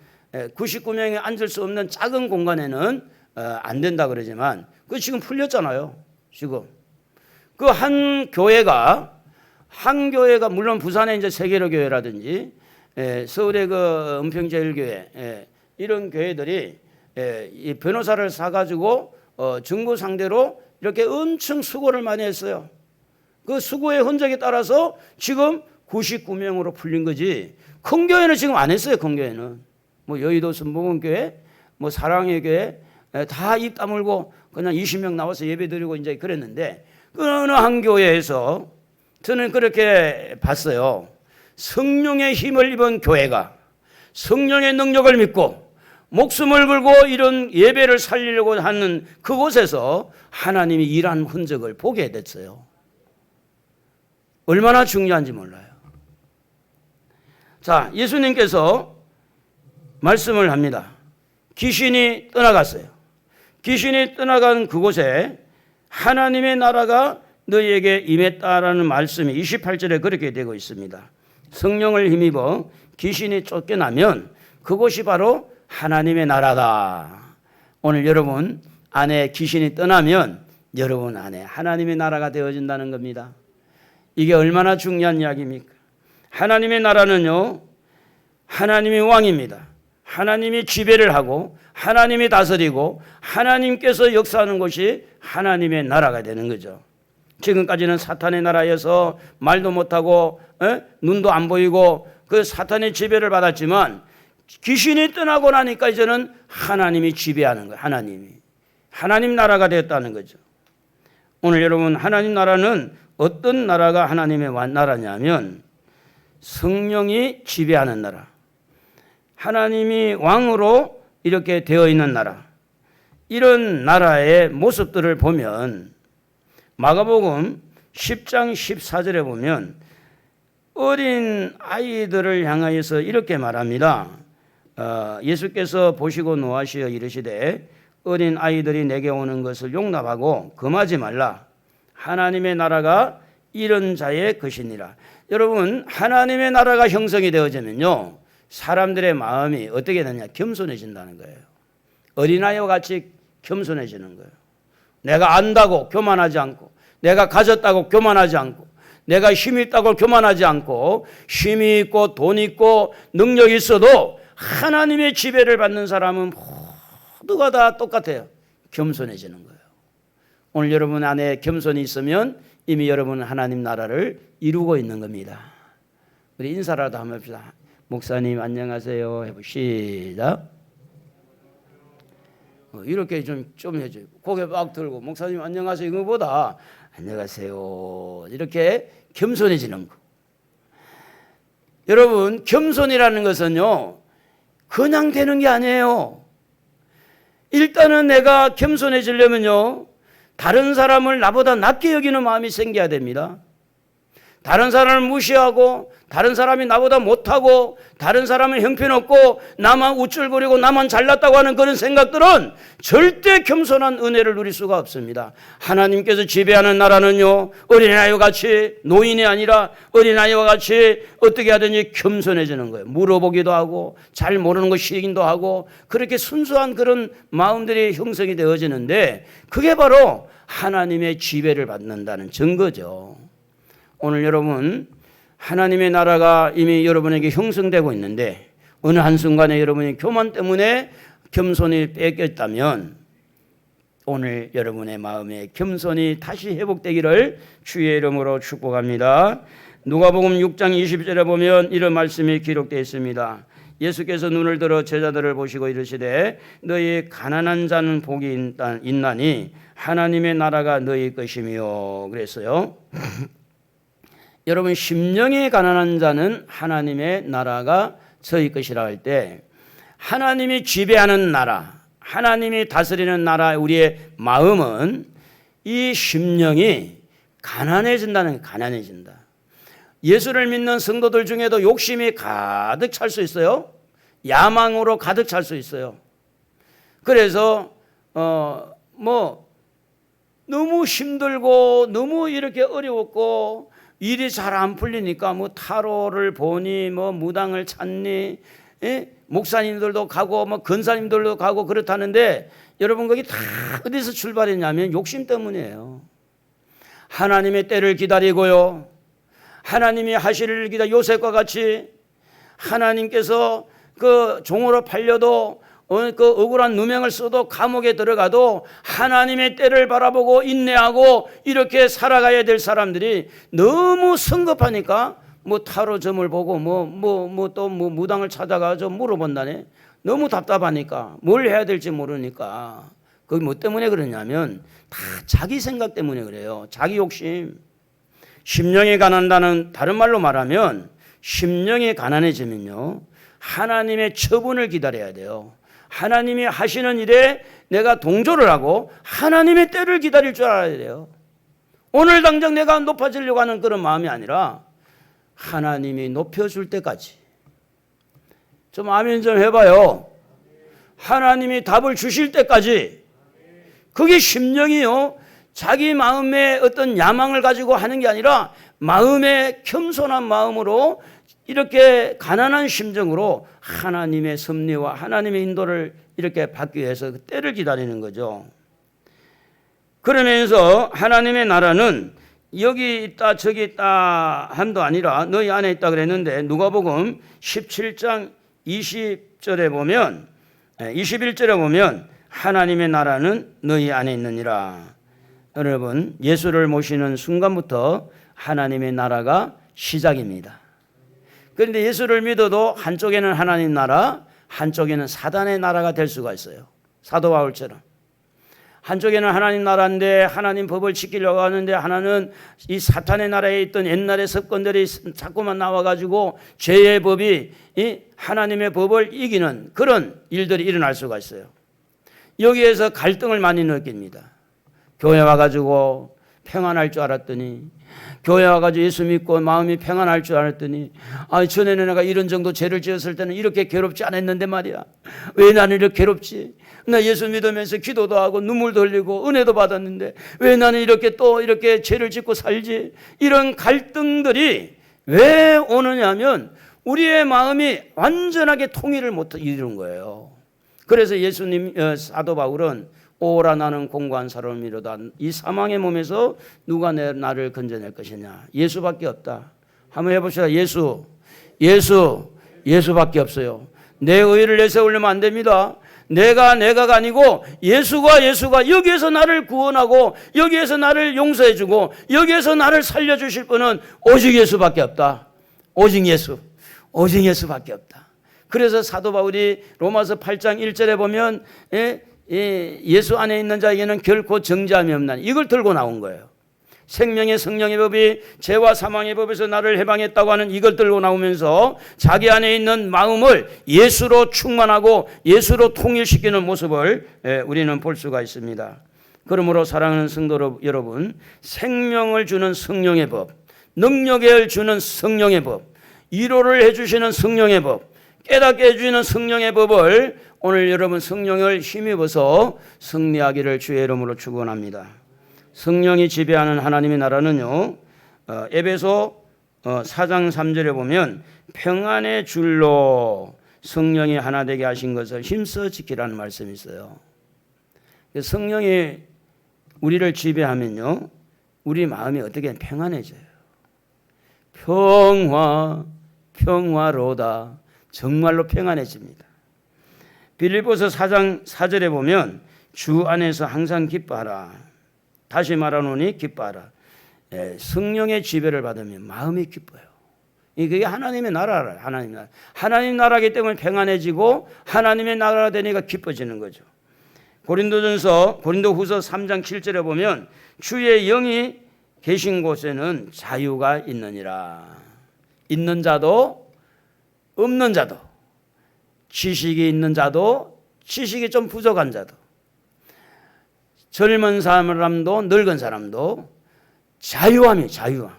99명이 앉을 수 없는 작은 공간에는 안 된다 그러지만 그 지금 풀렸잖아요. 지금 그 한 교회가 물론 부산에 이제 세계로 교회라든지 서울의 그 은평제일교회 이런 교회들이 이 변호사를 사가지고 증거 상대로 이렇게 엄청 수고를 많이 했어요. 그 수고의 흔적에 따라서 지금 99명으로 풀린 거지. 큰 교회는 지금 안 했어요. 큰 교회는 뭐 여의도 순복음교회, 뭐 사랑의 교회 다 입 다물고 그냥 20명 나와서 예배드리고 이제 그랬는데 어느 한 교회에서 저는 그렇게 봤어요. 성령의 힘을 입은 교회가 성령의 능력을 믿고 목숨을 걸고 이런 예배를 살리려고 하는 그곳에서 하나님이 일한 흔적을 보게 됐어요. 얼마나 중요한지 몰라요. 자, 예수님께서 말씀을 합니다. 귀신이 떠나갔어요. 귀신이 떠나간 그곳에 하나님의 나라가 너희에게 임했다라는 말씀이 28절에 그렇게 되고 있습니다. 성령을 힘입어 귀신이 쫓겨나면 그곳이 바로 하나님의 나라다. 오늘 여러분 안에 귀신이 떠나면 여러분 안에 하나님의 나라가 되어진다는 겁니다. 이게 얼마나 중요한 이야기입니까? 하나님의 나라는요, 하나님이 왕입니다. 하나님이 지배를 하고 하나님이 다스리고 하나님께서 역사하는 것이 하나님의 나라가 되는 거죠. 지금까지는 사탄의 나라여서 말도 못하고 눈도 안 보이고 그 사탄의 지배를 받았지만 귀신이 떠나고 나니까 이제는 하나님이 지배하는 거예요. 하나님 나라가 되었다는 거죠. 오늘 여러분 하나님 나라는 어떤 나라가 하나님의 나라냐면 성령이 지배하는 나라, 하나님이 왕으로 이렇게 되어 있는 나라, 이런 나라의 모습들을 보면 마가복음 10장 14절에 보면 어린 아이들을 향하여서 이렇게 말합니다. 예수께서 보시고 노하시어 이르시되 어린 아이들이 내게 오는 것을 용납하고 금하지 말라. 하나님의 나라가 이런 자의 것이니라. 여러분 하나님의 나라가 형성이 되어지면요 사람들의 마음이 어떻게 되느냐, 겸손해진다는 거예요. 어린아이와 같이 겸손해지는 거예요. 내가 안다고 교만하지 않고, 내가 가졌다고 교만하지 않고, 내가 힘이 있다고 교만하지 않고, 힘이 있고 돈 있고 능력이 있어도 하나님의 지배를 받는 사람은 모두가 다 똑같아요. 겸손해지는 거예요. 오늘 여러분 안에 겸손이 있으면 이미 여러분은 하나님 나라를 이루고 있는 겁니다. 우리 인사라도 한번 합시다. 목사님 안녕하세요 해보 시작. 이렇게 좀 해줘요. 고개 막 들고 목사님 안녕하세요 이거보다 안녕하세요 이렇게 겸손해지는 거. 여러분 겸손이라는 것은요 그냥 되는 게 아니에요. 일단은 내가 겸손해지려면요 다른 사람을 나보다 낮게 여기는 마음이 생겨야 됩니다. 다른 사람을 무시하고 다른 사람이 나보다 못하고 다른 사람은 형편없고 나만 우쭐거리고 나만 잘났다고 하는 그런 생각들은 절대 겸손한 은혜를 누릴 수가 없습니다. 하나님께서 지배하는 나라는요 어린아이와 같이, 노인이 아니라 어린아이와 같이 어떻게 하든지 겸손해지는 거예요. 물어보기도 하고 잘 모르는 거 시기도 하고 그렇게 순수한 그런 마음들이 형성이 되어지는데 그게 바로 하나님의 지배를 받는다는 증거죠. 오늘 여러분 하나님의 나라가 이미 여러분에게 형성되고 있는데 어느 한순간에 여러분이 교만 때문에 겸손이 뺏겼다면 오늘 여러분의 마음에 겸손이 다시 회복되기를 주의 이름으로 축복합니다. 누가복음 6장 20절에 보면 이런 말씀이 기록되어 있습니다. 예수께서 눈을 들어 제자들을 보시고 이르시되 너희 가난한 자는 복이 있나니 하나님의 나라가 너희 것이며 그랬어요. 여러분 심령이 가난한 자는 하나님의 나라가 저희 것이라 할 때 하나님이 지배하는 나라, 하나님이 다스리는 나라 우리의 마음은 이 심령이 가난해진다는 게 가난해진다. 예수를 믿는 성도들 중에도 욕심이 가득 찰 수 있어요. 야망으로 가득 찰 수 있어요. 그래서 너무 힘들고 너무 이렇게 어려웠고 일이 잘 안 풀리니까 타로를 보니 무당을 찾니 목사님들도 가고 뭐 근사님들도 가고 그렇다는데 여러분 거기 다 어디서 출발했냐면 욕심 때문이에요. 하나님의 때를 기다리고요. 하나님이 하실 일을 기다려 요셉과 같이 하나님께서 그 종으로 팔려도 그 억울한 누명을 써도 감옥에 들어가도 하나님의 때를 바라보고 인내하고 이렇게 살아가야 될 사람들이 너무 성급하니까 뭐 타로 점을 보고 또 무당을 찾아가서 물어본다네. 너무 답답하니까 뭘 해야 될지 모르니까. 그게 뭐 때문에 그러냐면 다 자기 생각 때문에 그래요. 자기 욕심. 심령이 가난다는 다른 말로 말하면 심령이 가난해지면요 하나님의 처분을 기다려야 돼요. 하나님이 하시는 일에 내가 동조를 하고 하나님의 때를 기다릴 줄 알아야 돼요. 오늘 당장 내가 높아지려고 하는 그런 마음이 아니라 하나님이 높여줄 때까지. 좀 아멘 좀 해봐요. 하나님이 답을 주실 때까지. 그게 심령이요 자기 마음의 어떤 야망을 가지고 하는 게 아니라 마음의 겸손한 마음으로 이렇게 가난한 심정으로 하나님의 섭리와 하나님의 인도를 이렇게 받기 위해서 그 때를 기다리는 거죠. 그러면서 하나님의 나라는 여기 있다 저기 있다 함도 아니라 너희 안에 있다 그랬는데 누가복음 17장 20절에 보면 21절에 보면 하나님의 나라는 너희 안에 있느니라. 여러분 예수를 모시는 순간부터 하나님의 나라가 시작입니다. 그런데 예수를 믿어도 한쪽에는 하나님 나라, 한쪽에는 사단의 나라가 될 수가 있어요. 사도 바울처럼. 한쪽에는 하나님 나라인데 하나님 법을 지키려고 하는데 하나는 이 사탄의 나라에 있던 옛날의 습관들이 자꾸만 나와가지고 죄의 법이 이 하나님의 법을 이기는 그런 일들이 일어날 수가 있어요. 여기에서 갈등을 많이 느낍니다. 교회 와가지고 평안할 줄 알았더니 교회 와가지고 예수 믿고 마음이 평안할 줄 알았더니 전에는 내가 이런 정도 죄를 지었을 때는 이렇게 괴롭지 않았는데 말이야. 왜 나는 이렇게 괴롭지? 나 예수 믿으면서 기도도 하고 눈물도 흘리고 은혜도 받았는데 왜 나는 이렇게 또 이렇게 죄를 짓고 살지? 이런 갈등들이 왜 오느냐면 우리의 마음이 완전하게 통일을 못 이루는 거예요. 그래서 예수님 사도 바울은 오라 나는 공고한 사람이로다. 이 사망의 몸에서 누가 나를 건져낼 것이냐. 예수밖에 없다. 한번 해봅시다. 예수밖에 없어요. 내 의를 내세우려면 안 됩니다. 내가가 아니고 예수가 여기에서 나를 구원하고 여기에서 나를 용서해주고 여기에서 나를 살려주실 분은 오직 예수밖에 없다. 오직 예수밖에 없다. 그래서 사도 바울이 로마서 8장 1절에 보면 예수 안에 있는 자에게는 결코 정죄함이 없나니 이걸 들고 나온 거예요. 생명의 성령의 법이 죄와 사망의 법에서 나를 해방했다고 하는 이걸 들고 나오면서 자기 안에 있는 마음을 예수로 충만하고 예수로 통일시키는 모습을 우리는 볼 수가 있습니다. 그러므로 사랑하는 성도 여러분, 생명을 주는 성령의 법, 능력을 주는 성령의 법, 위로를 해주시는 성령의 법, 깨닫게 해주시는 성령의 법을 오늘 여러분 성령을 힘입어서 승리하기를 주의 이름으로 축원합니다. 성령이 지배하는 하나님의 나라는요, 에베소 4장 3절에 보면 평안의 줄로 성령이 하나 되게 하신 것을 힘써 지키라는 말씀이 있어요. 성령이 우리를 지배하면요, 우리 마음이 어떻게 평안해져요. 평화로다. 정말로 평안해집니다. 빌립보서 4장 4절에 보면 주 안에서 항상 기뻐하라. 다시 말하노니 기뻐하라. 성령의 지배를 받으면 마음이 기뻐요. 이게 하나님의 나라라. 하나님 나라이기 때문에 평안해지고 하나님의 나라가 되니까 기뻐지는 거죠. 고린도후서 3장 7절에 보면 주의 영이 계신 곳에는 자유가 있느니라. 있는 자도 없는 자도, 지식이 있는 자도, 지식이 좀 부족한 자도, 젊은 사람도 늙은 사람도 자유함이 자유함.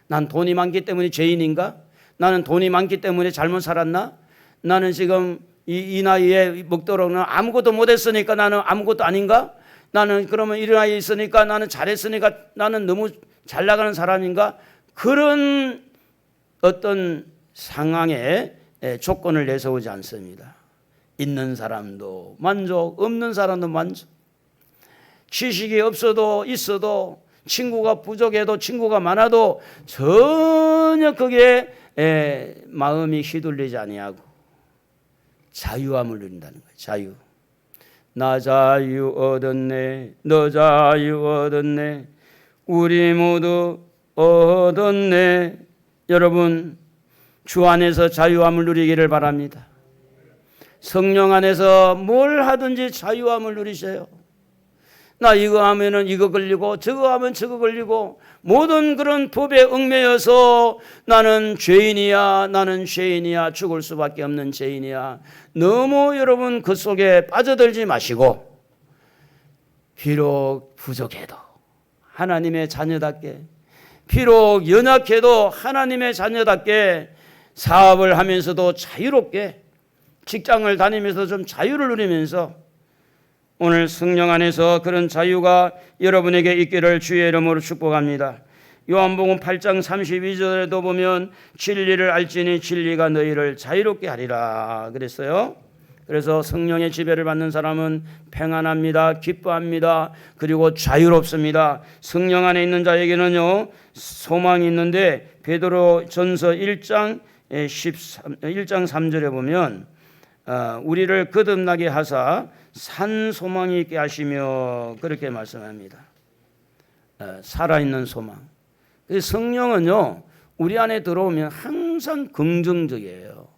난 돈이 많기 때문에 죄인인가? 나는 돈이 많기 때문에 잘못 살았나? 나는 지금 이 나이에 먹도록은 아무것도 못했으니까 나는 아무것도 아닌가? 나는 그러면 이 나이에 있으니까 나는 잘했으니까 나는 너무 잘 나가는 사람인가? 그런 어떤 상황에 조건을 내세우지 않습니다. 있는 사람도 만족, 없는 사람도 만족. 지식이 없어도 있어도, 친구가 부족해도 친구가 많아도 전혀 거기에 마음이 휘둘리지 아니하고 자유함을 누린다는 거예요. 자유. 나 자유 얻었네, 너 자유 얻었네, 우리 모두 얻었네. 여러분, 주 안에서 자유함을 누리기를 바랍니다. 성령 안에서 뭘 하든지 자유함을 누리세요. 나 이거 하면은 이거 걸리고 저거 하면 저거 걸리고 모든 그런 법에 얽매여서 나는 죄인이야, 나는 죄인이야, 죽을 수밖에 없는 죄인이야. 너무 여러분 그 속에 빠져들지 마시고, 비록 부족해도 하나님의 자녀답게, 비록 연약해도 하나님의 자녀답게 사업을 하면서도 자유롭게, 직장을 다니면서 좀 자유를 누리면서 오늘 성령 안에서 그런 자유가 여러분에게 있기를 주의 이름으로 축복합니다. 요한복음 8장 32절에도 보면 진리를 알지니 진리가 너희를 자유롭게 하리라 그랬어요. 그래서 성령의 지배를 받는 사람은 평안합니다, 기뻐합니다, 그리고 자유롭습니다. 성령 안에 있는 자에게는요 소망이 있는데, 베드로전서 1장 3절에 보면 우리를 거듭나게 하사 산 소망이 있게 하시며 그렇게 말씀합니다. 살아있는 소망. 성령은요 우리 안에 들어오면 항상 긍정적이에요.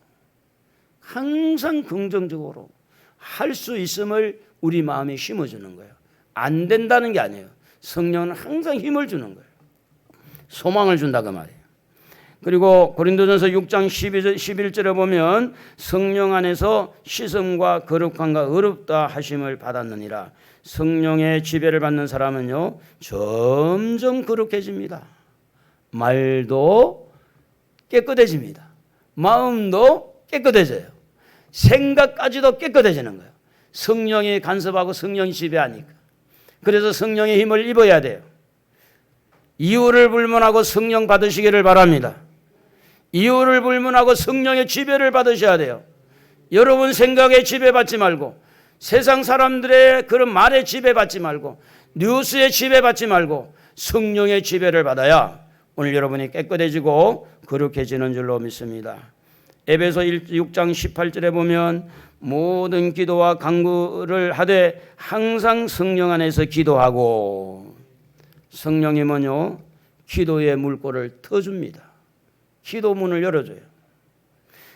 항상 긍정적으로 할 수 있음을 우리 마음에 심어주는 거예요. 안 된다는 게 아니에요. 성령은 항상 힘을 주는 거예요. 소망을 준다 그 말이에요. 그리고 고린도전서 6장 11절에 보면 성령 안에서 씻음과 거룩함과 의롭다 하심을 받았느니라. 성령의 지배를 받는 사람은요 점점 거룩해집니다. 말도 깨끗해집니다. 마음도 깨끗해져요. 생각까지도 깨끗해지는 거예요. 성령이 간섭하고 성령이 지배하니까. 그래서 성령의 힘을 입어야 돼요. 이유를 불문하고 성령 받으시기를 바랍니다. 이유를 불문하고 성령의 지배를 받으셔야 돼요. 여러분 생각에 지배받지 말고, 세상 사람들의 그런 말에 지배받지 말고, 뉴스에 지배받지 말고 성령의 지배를 받아야 오늘 여러분이 깨끗해지고 거룩해지는 줄로 믿습니다. 에베소 6장 18절에 보면 모든 기도와 간구를 하되 항상 성령 안에서 기도하고, 성령이면요 기도의 물꼬를 터줍니다. 기도문을 열어줘요.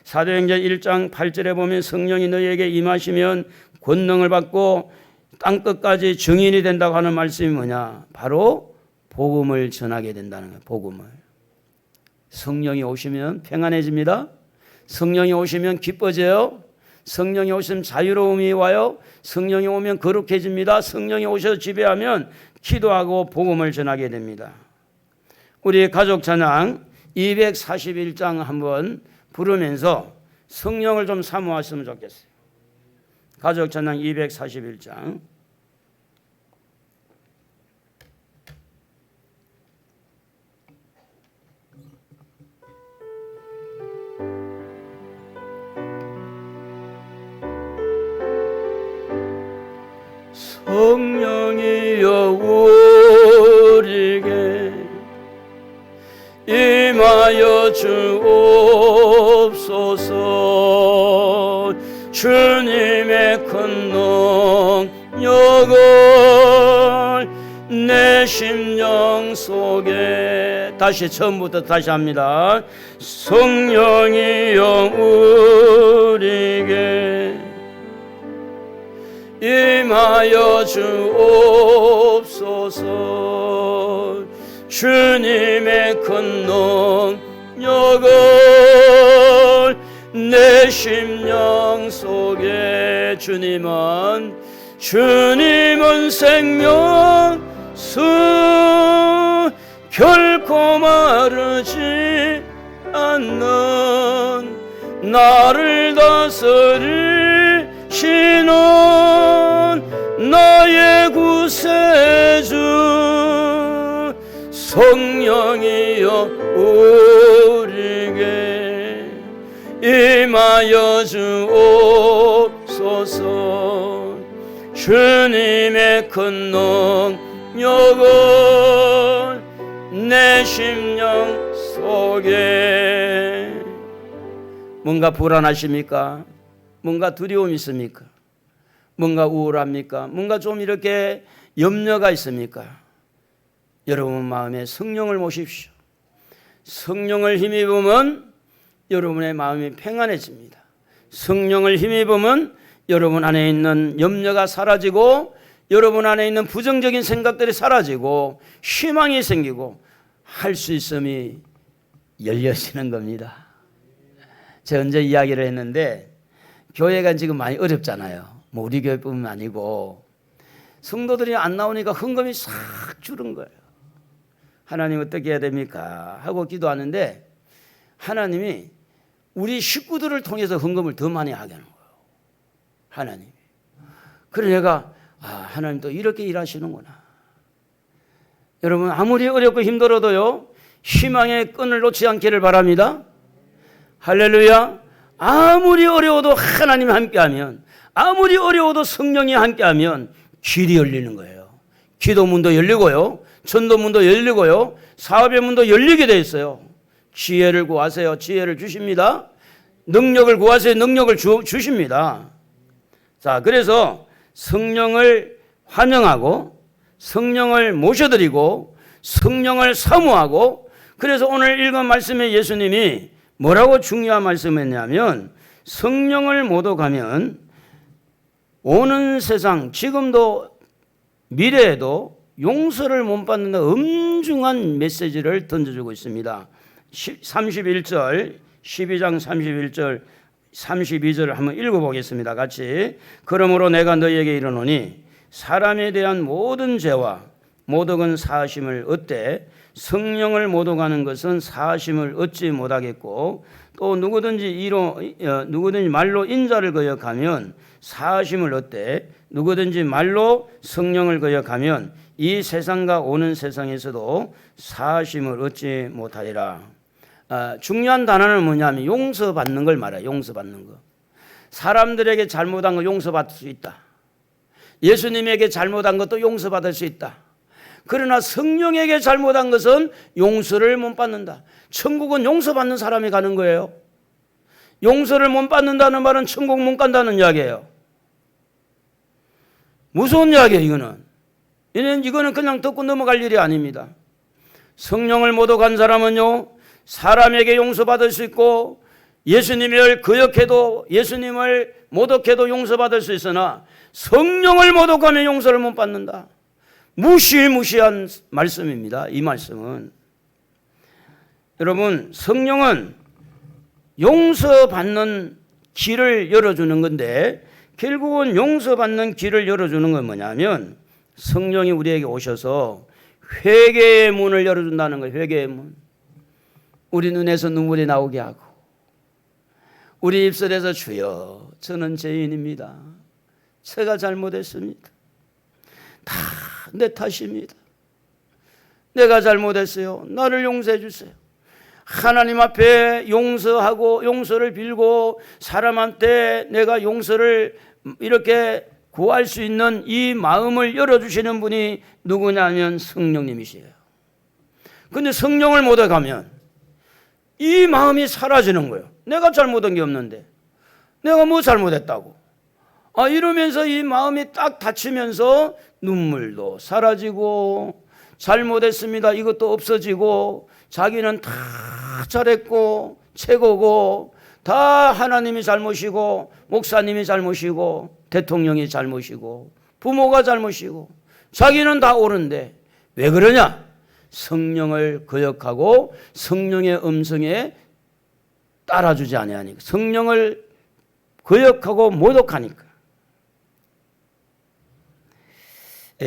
사도행전 1장 8절에 보면 성령이 너희에게 임하시면 권능을 받고 땅끝까지 증인이 된다고 하는 말씀이 뭐냐? 바로 복음을 전하게 된다는 거예요. 복음을. 성령이 오시면 평안해집니다. 성령이 오시면 기뻐져요. 성령이 오시면 자유로움이 와요. 성령이 오면 거룩해집니다. 성령이 오셔서 지배하면 기도하고 복음을 전하게 됩니다. 우리 가족 찬양 241장 한번 부르면서 성령을 좀 사모하시면 좋겠어요. 가족 찬양 241장. 성령이여 우리에게 임하여 주옵소서. 주님의 큰 능력을 내 심령 속에, 다시 처음부터 다시 합니다. 성령이여 우리에게 임하여 주옵소서. 주님의 큰 능력을 내 심령 속에, 주님은 생명수 결코 마르지 않는 나를 다스리시는 나의 구세주. 성령이여 우리에게 임하여 주옵소서. 주님의 큰 능력은 내 심령 속에. 뭔가 불안하십니까? 뭔가 두려움이 있습니까? 뭔가 우울합니까? 뭔가 좀 이렇게 염려가 있습니까? 여러분 마음에 성령을 모십시오. 성령을 힘입으면 여러분의 마음이 평안해집니다. 성령을 힘입으면 여러분 안에 있는 염려가 사라지고 여러분 안에 있는 부정적인 생각들이 사라지고 희망이 생기고 할 수 있음이 열려지는 겁니다. 제가 언제 이야기를 했는데 교회가 지금 많이 어렵잖아요. 뭐 우리 교회뿐만 아니고 성도들이 안 나오니까 헌금이 싹 줄은 거예요. 하나님 어떻게 해야 됩니까? 하고 기도하는데 하나님이 우리 식구들을 통해서 헌금을 더 많이 하게 하는 거예요. 하나님이. 그래서 내가 하나님 또 이렇게 일하시는구나. 여러분 아무리 어렵고 힘들어도요 희망의 끈을 놓지 않기를 바랍니다. 할렐루야. 아무리 어려워도 하나님이 함께하면, 아무리 어려워도 성령이 함께하면 길이 열리는 거예요. 기도문도 열리고요, 전도문도 열리고요, 사업의 문도 열리게 돼 있어요. 지혜를 구하세요. 지혜를 주십니다. 능력을 구하세요. 능력을 주십니다. 자, 그래서 성령을 환영하고 성령을 모셔드리고 성령을 사모하고, 그래서 오늘 읽은 말씀에 예수님이 뭐라고 중요한 말씀했냐면 성령을 모독하면 오는 세상, 지금도 미래에도 용서를 못 받는다 엄중한 메시지를 던져주고 있습니다. 31절, 12장 31절 32절을 한번 읽어보겠습니다. 같이. 그러므로 내가 너희에게 이르노니 사람에 대한 모든 죄와 모독은 사하심을 얻되 성령을 모독하는 것은 사하심을 얻지 못하겠고, 또 누구든지 말로 인자를 거역하면 사하심을 얻되 누구든지 말로 성령을 거역하면 이 세상과 오는 세상에서도 사하심을 얻지 못하리라. 중요한 단어는 뭐냐면 용서받는 걸 말해요. 용서받는 거. 사람들에게 잘못한 거 용서받을 수 있다. 예수님에게 잘못한 것도 용서받을 수 있다. 그러나 성령에게 잘못한 것은 용서를 못 받는다. 천국은 용서받는 사람이 가는 거예요. 용서를 못 받는다는 말은 천국 못 간다는 이야기예요. 무서운 이야기예요. 이거는 그냥 듣고 넘어갈 일이 아닙니다. 성령을 모독한 사람은요, 사람에게 용서받을 수 있고 예수님을 거역해도, 예수님을 모독해도 용서받을 수 있으나 성령을 모독하면 용서를 못 받는다. 무시무시한 말씀입니다. 이 말씀은. 여러분, 성령은 용서받는 길을 열어주는 건데, 결국은 용서받는 길을 열어주는 건 뭐냐면 성령이 우리에게 오셔서 회개의 문을 열어준다는 거예요. 회개의 문. 우리 눈에서 눈물이 나오게 하고 우리 입술에서 주여 저는 죄인입니다. 제가 잘못했습니다. 다 내 탓입니다. 내가 잘못했어요. 나를 용서해 주세요. 하나님 앞에 용서하고 용서를 빌고 사람한테 내가 용서를 이렇게 구할 수 있는 이 마음을 열어주시는 분이 누구냐면 성령님이시에요. 그런데 성령을 모독하면 이 마음이 사라지는 거예요. 내가 잘못한 게 없는데 내가 뭐 잘못했다고. 이러면서 이 마음이 딱 닫히면서 눈물도 사라지고 잘못했습니다 이것도 없어지고, 자기는 다 잘했고 최고고 다 하나님이 잘못이고 목사님이 잘못이고 대통령이 잘못이고 부모가 잘못이고 자기는 다 옳은데 왜 그러냐? 성령을 거역하고 성령의 음성에 따라주지 아니하니까, 성령을 거역하고 모독하니까.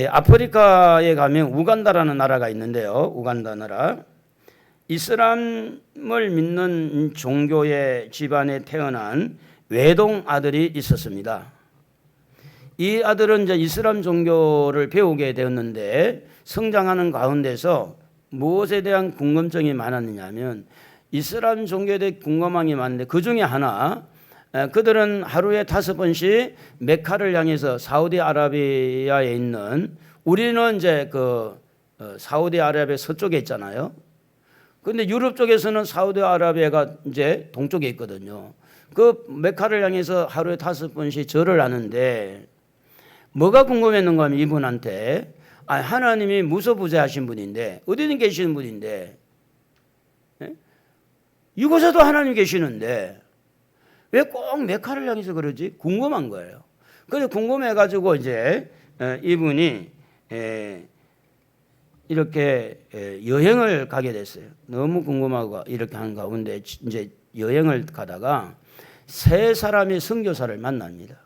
아프리카에 가면 우간다라는 나라가 있는데요. 우간다 나라. 이슬람을 믿는 종교의 집안에 태어난 외동 아들이 있었습니다. 이 아들은 이제 이슬람 종교를 배우게 되었는데 성장하는 가운데서 무엇에 대한 궁금증이 많았느냐면 이슬람 종교에 대해 궁금한 게 많은데 그 중에 하나, 그들은 하루에 5번씩 메카를 향해서 사우디아라비아에 있는, 우리는 이제 사우디아라비아 서쪽에 있잖아요. 근데 유럽 쪽에서는 사우디아라비아가 이제 동쪽에 있거든요. 그 메카를 향해서 하루에 5번씩 절을 하는데 뭐가 궁금했는가 하면 이분한테 하나님이 무소부재하신 분인데, 어디든 계시는 분인데, 이곳에도 하나님 계시는데 왜 꼭 메카를 향해서 그러지? 궁금한 거예요. 그래서 궁금해가지고 이제 이분이 이렇게 여행을 가게 됐어요. 너무 궁금하고 이렇게 한 가운데 이제 여행을 가다가 세 사람의 선교사를 만납니다.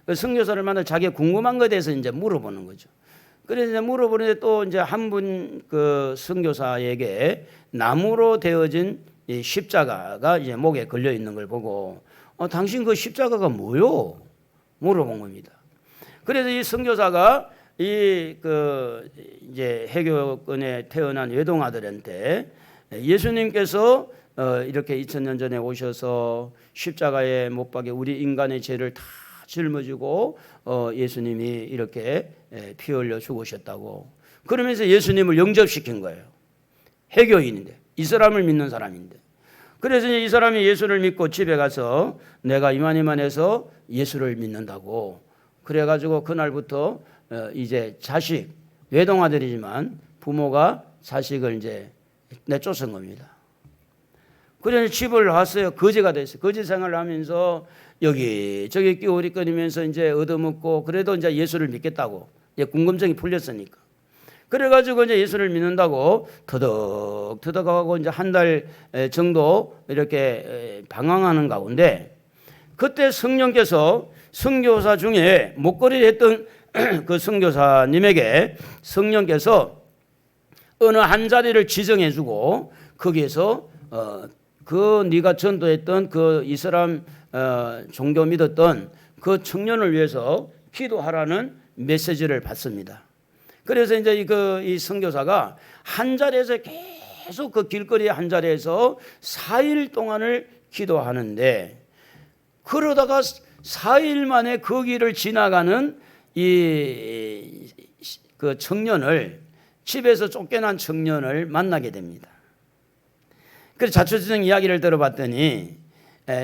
그 선교사를 만나 자기가 궁금한 것에 대해서 이제 물어보는 거죠. 그래서 이제 물어보는데 또 이제 한 분 그 선교사에게 나무로 되어진 이 십자가가 이제 목에 걸려 있는 걸 보고 당신 그 십자가가 뭐요? 물어본 겁니다. 그래서 이 선교사가 이제 해교권에 태어난 외동아들한테 예수님께서 이렇게 2000년 전에 오셔서 십자가에 못 박여 우리 인간의 죄를 다 짊어지고 예수님이 이렇게 피 흘려 죽으셨다고, 그러면서 예수님을 영접시킨 거예요. 해교인인데, 이슬람을 믿는 사람인데. 그래서 이 사람이 예수를 믿고 집에 가서 내가 이만해서 예수를 믿는다고, 그래가지고 그날부터 이제 자식, 외동아들이지만 부모가 자식을 이제 내쫓은 겁니다. 그래서 집을 왔어요. 거지가 됐어요. 거지 생활을 하면서 여기저기 끼우리거리면서 이제 얻어먹고, 그래도 이제 예수를 믿겠다고, 이제 궁금증이 풀렸으니까. 그래가지고 이제 예수를 믿는다고 터덕터덕하고 이제 한 달 정도 이렇게 방황하는 가운데, 그때 성령께서 선교사 중에 목걸이를 했던 그 선교사님에게 성령께서 어느 한 자리를 지정해주고 거기에서 그 네가 전도했던 그 이슬람 종교 믿었던 그 청년을 위해서 기도하라는 메시지를 받습니다. 그래서 이제 이 선교사가 한 자리에서 계속 그 길거리 한 자리에서 4일 동안을 기도하는데, 그러다가 4일 만에 그 길을 지나가는 그 청년을, 집에서 쫓겨난 청년을 만나게 됩니다. 그래서 자초지종 이야기를 들어봤더니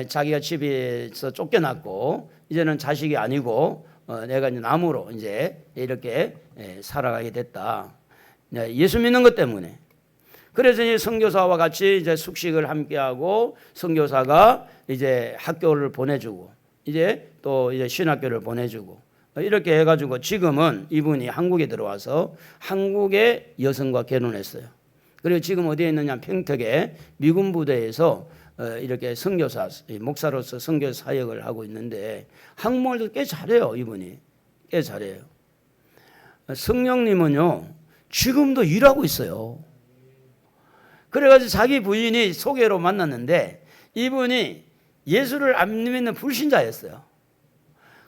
자기가 집에서 쫓겨났고 이제는 자식이 아니고 내가 이제 나무로 이제 이렇게 살아가게 됐다. 예수 믿는 것 때문에. 그래서 이제 선교사와 같이 이제 숙식을 함께하고 선교사가 이제 학교를 보내주고 이제 또 이제 신학교를 보내주고 이렇게 해가지고 지금은 이분이 한국에 들어와서 한국의 여성과 결혼했어요. 그리고 지금 어디에 있느냐, 평택에 미군 부대에서 이렇게 선교사, 목사로서 선교 사역을 하고 있는데 한국말도 꽤 잘해요. 이분이 꽤 잘해요. 성령님은요 지금도 일하고 있어요. 그래가지고 자기 부인이 소개로 만났는데 이분이 예수를 안 믿는 불신자였어요.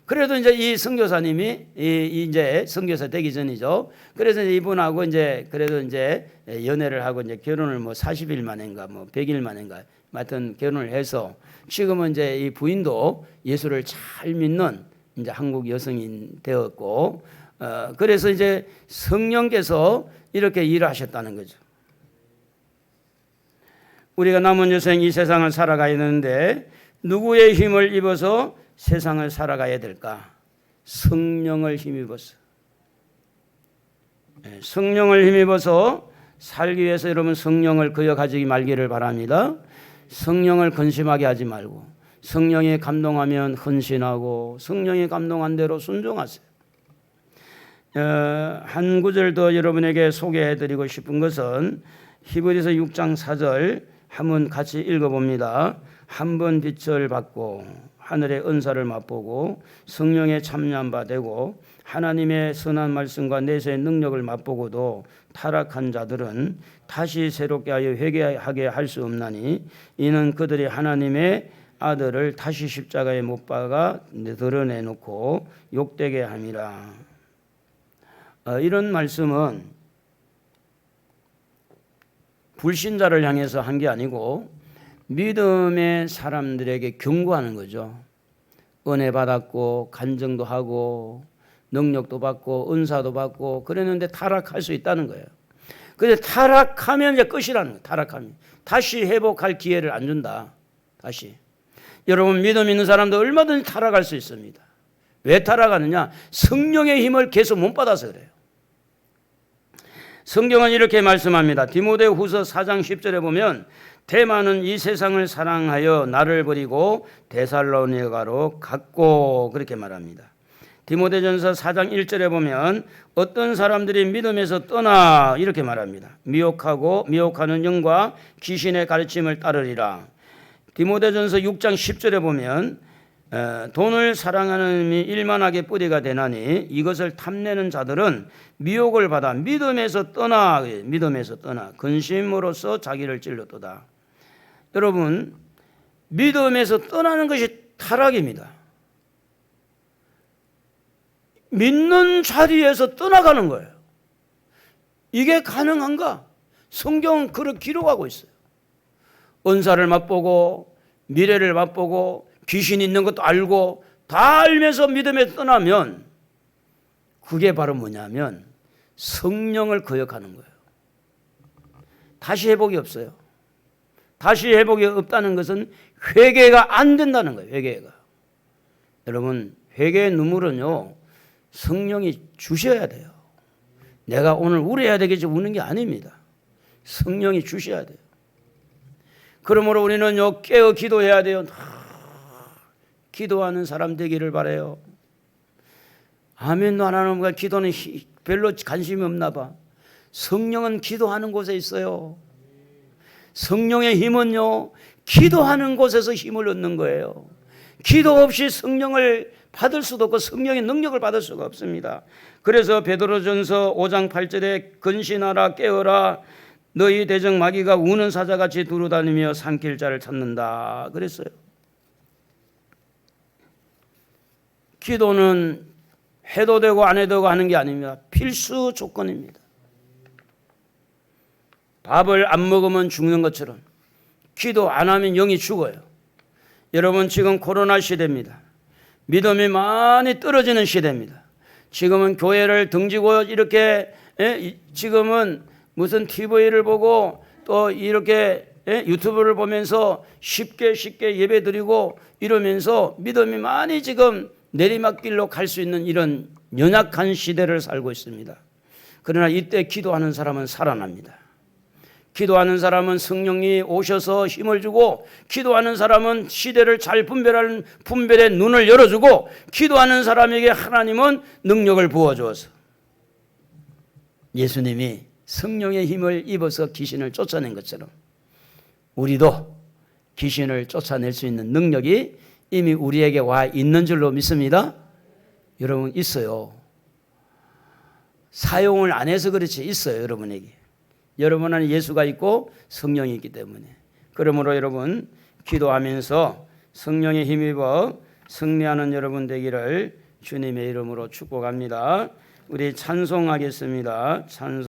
그래도 이제 이 선교사님이 이제 선교사 되기 전이죠. 그래서 이분하고 이제 그래도 이제 연애를 하고 이제 결혼을 뭐 40일 만인가 뭐 100일 만인가 하여튼 결혼을 해서 지금은 이제 이 부인도 예수를 잘 믿는 이제 한국 여성인 되었고, 그래서 이제 성령께서 이렇게 일하셨다는 거죠. 우리가 남은 여생 이 세상을 살아가야 되는데 누구의 힘을 입어서 세상을 살아가야 될까? 성령을 힘입어서. 성령을 힘입어서 살기 위해서 여러분 성령을 그여가지기 말기를 바랍니다. 성령을 근심하게 하지 말고 성령이 감동하면 헌신하고 성령이 감동한 대로 순종하세요. 한 구절 더 여러분에게 소개해드리고 싶은 것은 히브리서 6장 4절 한번 같이 읽어봅니다. 한 번 빛을 받고 하늘의 은사를 맛보고 성령에 참여한 바 되고 하나님의 선한 말씀과 내세의 능력을 맛보고도 타락한 자들은 다시 새롭게 하여 회개하게 할 수 없나니 이는 그들이 하나님의 아들을 다시 십자가에 못 박아 드러내놓고 욕되게 함이라. 이런 말씀은 불신자를 향해서 한 게 아니고 믿음의 사람들에게 경고하는 거죠. 은혜 받았고 간증도 하고 능력도 받고 은사도 받고 그랬는데 타락할 수 있다는 거예요. 근데 타락하면 이제 끝이라는 거예요. 타락하면 다시 회복할 기회를 안 준다. 다시 여러분 믿음 있는 사람도 얼마든지 타락할 수 있습니다. 왜 타락하느냐? 성령의 힘을 계속 못 받아서 그래요. 성경은 이렇게 말씀합니다. 디모데후서 4장 10절에 보면 대만은 이 세상을 사랑하여 나를 버리고 데살로니가로 갔고 그렇게 말합니다. 디모데전서 4장 1절에 보면 어떤 사람들이 믿음에서 떠나 이렇게 말합니다. 미혹하는 영과 귀신의 가르침을 따르리라. 디모데전서 6장 10절에 보면 돈을 사랑하는 이 일만하게 뿌리가 되나니 이것을 탐내는 자들은 미혹을 받아 믿음에서 떠나 근심으로써 자기를 찔렀도다. 여러분 믿음에서 떠나는 것이 타락입니다. 믿는 자리에서 떠나가는 거예요. 이게 가능한가? 성경은 그렇게 기록하고 있어요. 은사를 맛보고 미래를 맛보고 귀신이 있는 것도 알고 다 알면서 믿음에 떠나면 그게 바로 뭐냐면 성령을 거역하는 거예요. 다시 회복이 없어요. 다시 회복이 없다는 것은 회개가 안 된다는 거예요. 회개가. 여러분 회개의 눈물은요 성령이 주셔야 돼요. 내가 오늘 울어야 되겠지 우는 게 아닙니다. 성령이 주셔야 돼요. 그러므로 우리는요 깨어 기도해야 돼요. 기도하는 사람 되기를 바라요. 아멘도 안 하는 거야. 기도는 별로 관심이 없나 봐. 성령은 기도하는 곳에 있어요. 성령의 힘은요 기도하는 곳에서 힘을 얻는 거예요. 기도 없이 성령을 받을 수도 없고 성령의 능력을 받을 수가 없습니다. 그래서 베드로전서 5장 8절에 근신하라 깨어라 너희 대적 마귀가 우는 사자같이 두루다니며 삼킬 자를 찾는다 그랬어요. 기도는 해도 되고 안 해도 되고 하는 게 아닙니다. 필수 조건입니다. 밥을 안 먹으면 죽는 것처럼 기도 안 하면 영이 죽어요. 여러분 지금 코로나 시대입니다. 믿음이 많이 떨어지는 시대입니다. 지금은 교회를 등지고 이렇게 지금은 무슨 TV를 보고 또 이렇게 유튜브를 보면서 쉽게 예배 드리고 이러면서 믿음이 많이 지금 내리막길로 갈 수 있는 이런 연약한 시대를 살고 있습니다. 그러나 이때 기도하는 사람은 살아납니다. 기도하는 사람은 성령이 오셔서 힘을 주고 기도하는 사람은 시대를 잘 분별하는 분별의 눈을 열어주고 기도하는 사람에게 하나님은 능력을 부어주어서 예수님이 성령의 힘을 입어서 귀신을 쫓아낸 것처럼 우리도 귀신을 쫓아낼 수 있는 능력이 이미 우리에게 와 있는 줄로 믿습니다. 여러분 있어요. 사용을 안 해서 그렇지 있어요. 여러분에게. 여러분 안에 예수가 있고 성령이 있기 때문에. 그러므로 여러분 기도하면서 성령의 힘입어 승리하는 여러분 되기를 주님의 이름으로 축복합니다. 우리 찬송하겠습니다. 찬송.